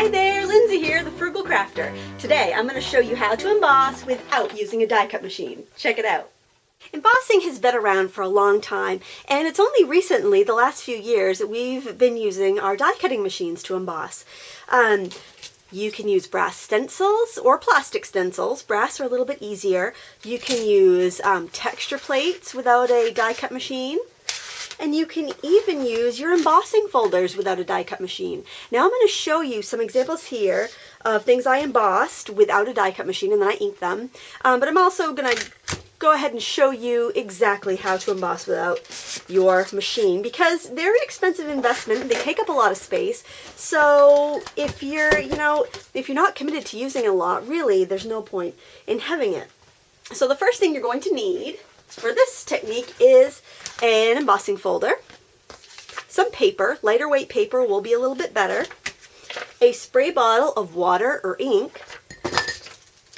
Hi there, Lindsay here, the Frugal Crafter. Today I'm going to show you how to emboss without using a die cut machine. Check it out. Embossing has been around for a long time, and it's only recently, the last few years, that we've been using our die cutting machines to emboss. You can use brass stencils or plastic stencils. Brass are a little bit easier. You can use texture plates without a die cut machine. And you can even use your embossing folders without a die cut machine. Now I'm going to show you some examples here of things I embossed without a die cut machine, and then I inked them. But I'm also going to go ahead and show you exactly how to emboss without your machine, because they're an expensive investment. They take up a lot of space. So if you're, if you're not committed to using a lot, really, there's no point in having it. So the first thing you're going to need for this technique is an embossing folder, some paper, lighter weight paper will be a little bit better, a spray bottle of water or ink,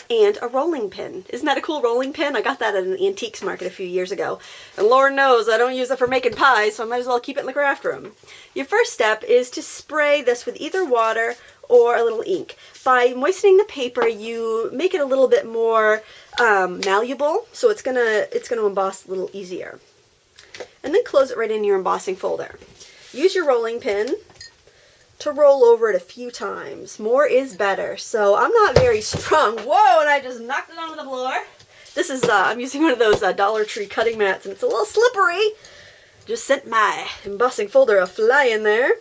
and a rolling pin. Isn't that a cool rolling pin? I got that at an antiques market a few years ago. And Lord knows I don't use it for making pies, so I might as well keep it in the craft room. Your first step is to spray this with either water or a little ink. By moistening the paper, you make it a little bit more malleable, so it's gonna emboss a little easier. And then close it right in your embossing folder. Use your rolling pin to roll over it a few times. More is better. So I'm not very strong. Whoa, and I just knocked it onto the floor. This is, I'm using one of those Dollar Tree cutting mats, and it's a little slippery. Just sent my embossing folder a fly in there.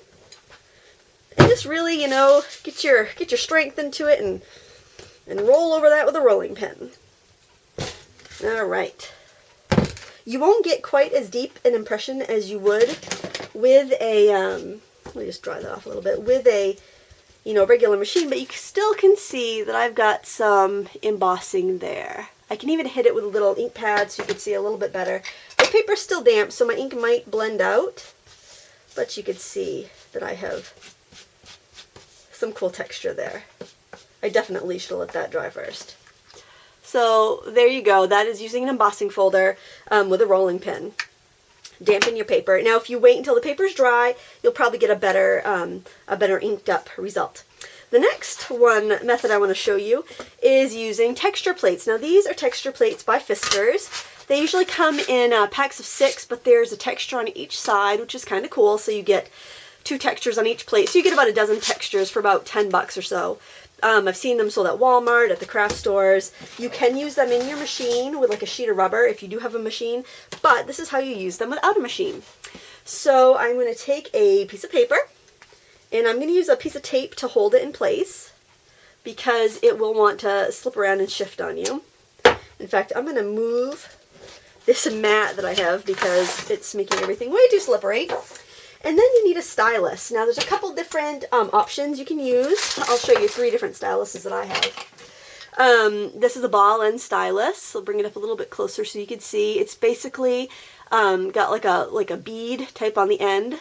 And just really, get your strength into it and roll over that with a rolling pin. All right. You won't get quite as deep an impression as you would with a, let me just dry that off a little bit, with a, regular machine, but you still can see that I've got some embossing there. I can even hit it with a little ink pad so you can see a little bit better. The paper's still damp, so my ink might blend out, but you can see that I have some cool texture there. I definitely should let that dry first. So there you go. That is using an embossing folder with a rolling pin. Dampen your paper. Now, if you wait until the paper's dry, you'll probably get a better inked up result. The next method I want to show you is using texture plates. Now, these are texture plates by Fiskars. They usually come in packs of 6, but there's a texture on each side, which is kind of cool. So you get 2 textures on each plate. So you get about a dozen textures for about $10 or so. I've seen them sold at Walmart, at the craft stores. You can use them in your machine with like a sheet of rubber if you do have a machine, but this is how you use them without a machine. So I'm going to take a piece of paper, and I'm going to use a piece of tape to hold it in place because it will want to slip around and shift on you. In fact, I'm going to move this mat that I have because it's making everything way too slippery. And then you need a stylus. Now there's a couple different options you can use. I'll show you 3 different styluses that I have. This is a ball end stylus. I'll bring it up a little bit closer so you can see. It's basically got like a bead type on the end.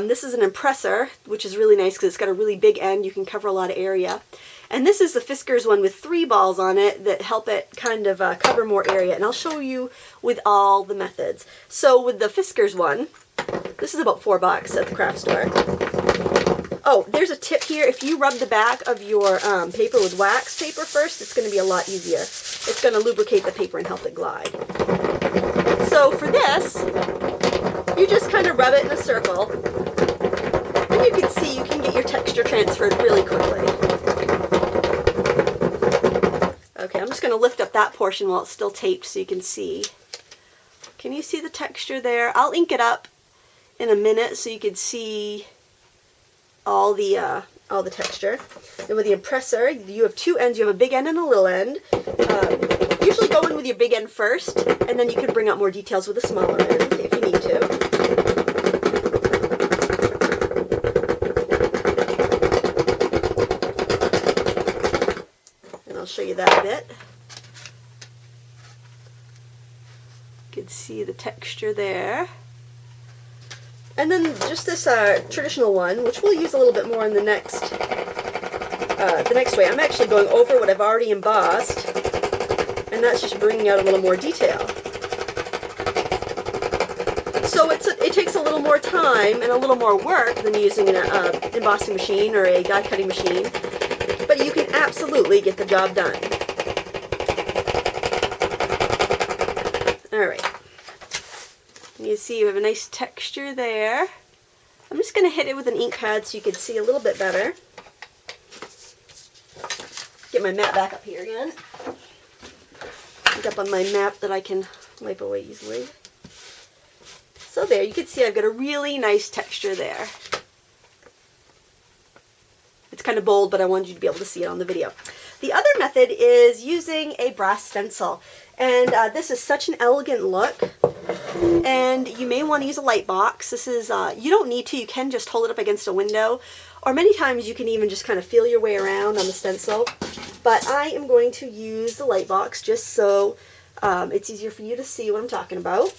This is an impressor, which is really nice because it's got a really big end. You can cover a lot of area. And this is the Fiskars one with 3 balls on it that help it kind of cover more area. And I'll show you with all the methods. So with the Fiskars one, this is about $4 at the craft store. Oh, there's a tip here. If you rub the back of your paper with wax paper first, it's going to be a lot easier. It's going to lubricate the paper and help it glide. So for this, you just kind of rub it in a circle. And you can see you can get your texture transferred really quickly. Okay, I'm just going to lift up that portion while it's still taped so you can see. Can you see the texture there? I'll ink it up in a minute so you can see all the texture. And with the impressor, you have 2 ends. You have a big end and a little end. Usually go in with your big end first, and then you can bring out more details with a smaller end if you need to. And I'll show you that a bit. You can see the texture there. And then just this traditional one, which we'll use a little bit more in the next way. I'm actually going over what I've already embossed, and that's just bringing out a little more detail. So it takes a little more time and a little more work than using an embossing machine or a die cutting machine, but you can absolutely get the job done. Alright, you see you have a nice texture there. I'm just going to hit it with an ink pad so you can see a little bit better. Get my mat back up here again. Get up on my map that I can wipe away easily. So there, you can see I've got a really nice texture there. It's kind of bold, but I wanted you to be able to see it on the video. The other method is using a brass stencil. And this is such an elegant look. And you may want to use a light box. This is, you don't need to, you can just hold it up against a window. Or many times you can even just kind of feel your way around on the stencil. But I am going to use the light box just so it's easier for you to see what I'm talking about.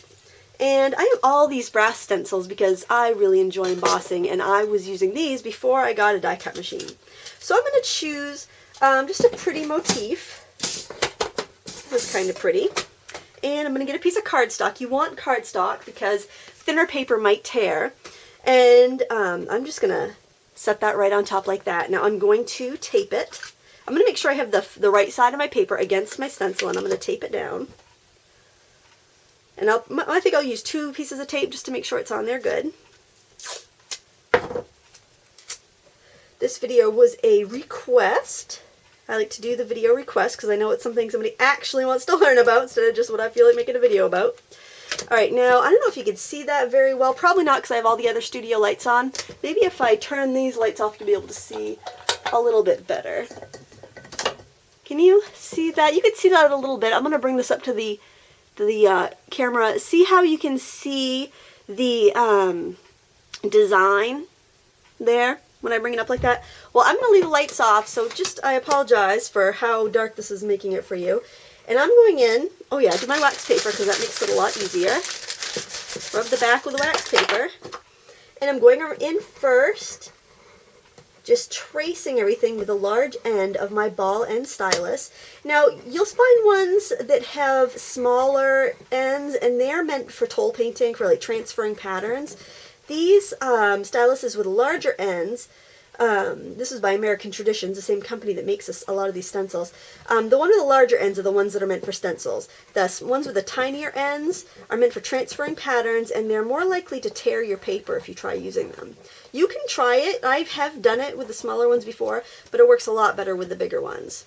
And I have all these brass stencils because I really enjoy embossing, and I was using these before I got a die cut machine. So I'm going to choose just a pretty motif. This is kind of pretty. And I'm going to get a piece of cardstock. You want cardstock because thinner paper might tear. And I'm just going to set that right on top like that. Now I'm going to tape it. I'm going to make sure I have the right side of my paper against my stencil, and I'm going to tape it down. And I think I'll use 2 pieces of tape just to make sure it's on there good. This video was a request. I like to do the video request because I know it's something somebody actually wants to learn about instead of just what I feel like making a video about. Alright, now I don't know if you can see that very well. Probably not because I have all the other studio lights on. Maybe if I turn these lights off you'll be able to see a little bit better. Can you see that? You can see that a little bit. I'm going to bring this up to the camera. See how you can see the design there when I bring it up like that? Well, I'm going to leave the lights off, so I apologize for how dark this is making it for you. And I'm going in, oh yeah, do my wax paper because that makes it a lot easier. Rub the back with the wax paper. And I'm going in first, just tracing everything with the large end of my ball end stylus. Now, you'll find ones that have smaller ends, and they're meant for toll painting, for like transferring patterns. These styluses with larger ends, this is by American Traditions, the same company that makes a lot of these stencils. The one with the larger ends are the ones that are meant for stencils. The ones with the tinier ends are meant for transferring patterns, and they're more likely to tear your paper if you try using them. You can try it. I have done it with the smaller ones before, but it works a lot better with the bigger ones.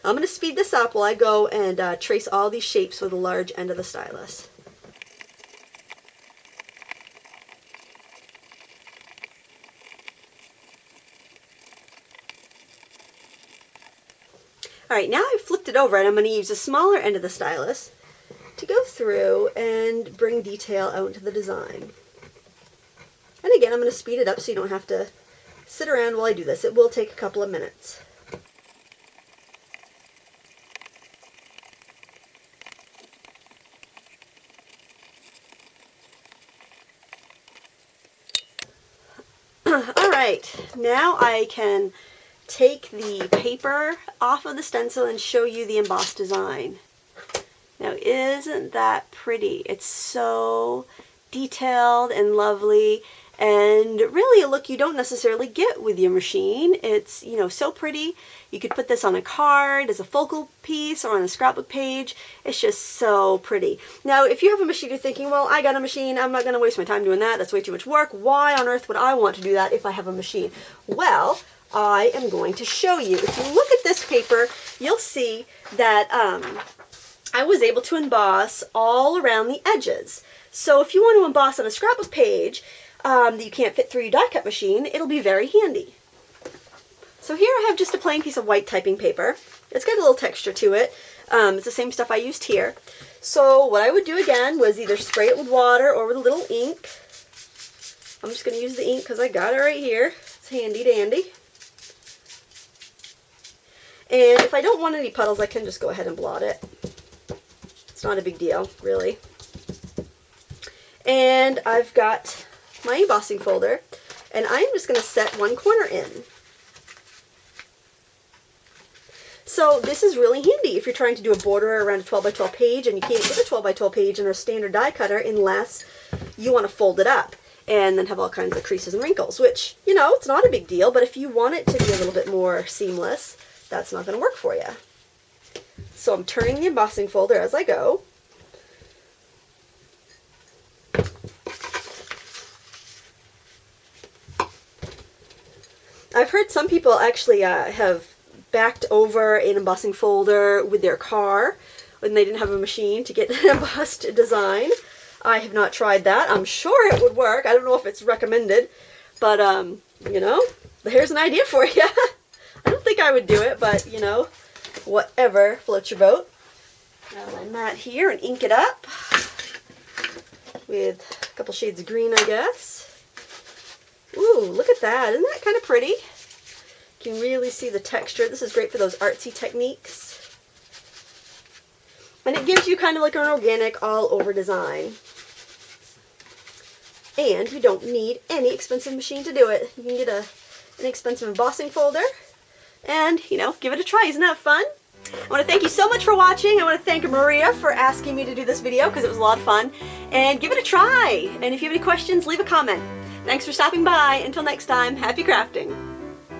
I'm going to speed this up while I go and trace all these shapes with the large end of the stylus. Alright, now I've flipped it over and I'm going to use the smaller end of the stylus to go through and bring detail out into the design. And again, I'm going to speed it up so you don't have to sit around while I do this. It will take a couple of minutes. Alright, now I can take the paper off of the stencil and show you the embossed design. Now, isn't that pretty? It's so detailed and lovely, and really a look you don't necessarily get with your machine. It's, you know, so pretty. You could put this on a card as a focal piece or on a scrapbook page. It's just so pretty. Now, if you have a machine, you're thinking, well, I got a machine, I'm not going to waste my time doing that. That's way too much work. Why on earth would I want to do that if I have a machine? Well, I am going to show you. If you look at this paper, you'll see that I was able to emboss all around the edges. So if you want to emboss on a scrapbook page that you can't fit through your die cut machine, it'll be very handy. So here I have just a plain piece of white typing paper. It's got a little texture to it. It's the same stuff I used here. So what I would do again was either spray it with water or with a little ink. I'm just going to use the ink because I got it right here. It's handy dandy. And if I don't want any puddles, I can just go ahead and blot it. It's not a big deal, really. And I've got my embossing folder, and I'm just going to set one corner in. So this is really handy if you're trying to do a border around a 12 by 12 page and you can't get a 12 by 12 page in a standard die cutter unless you want to fold it up and then have all kinds of creases and wrinkles, which, you know, it's not a big deal, but if you want it to be a little bit more seamless, that's not going to work for you. So I'm turning the embossing folder as I go. I've heard some people actually have backed over an embossing folder with their car when they didn't have a machine to get an embossed design. I have not tried that. I'm sure it would work. I don't know if it's recommended, but you know, here's an idea for you. I don't think I would do it, but you know, whatever floats your boat. Now my mat here and ink it up with a couple shades of green, I guess. Ooh, look at that. Isn't that kind of pretty? You can really see the texture. This is great for those artsy techniques. And it gives you kind of like an organic all-over design. And you don't need any expensive machine to do it. You can get an inexpensive embossing folder and, you know, give it a try. Isn't that fun? I want to thank you so much for watching. I want to thank Maria for asking me to do this video because it was a lot of fun. And give it a try. And if you have any questions, leave a comment. Thanks for stopping by. Until next time, happy crafting.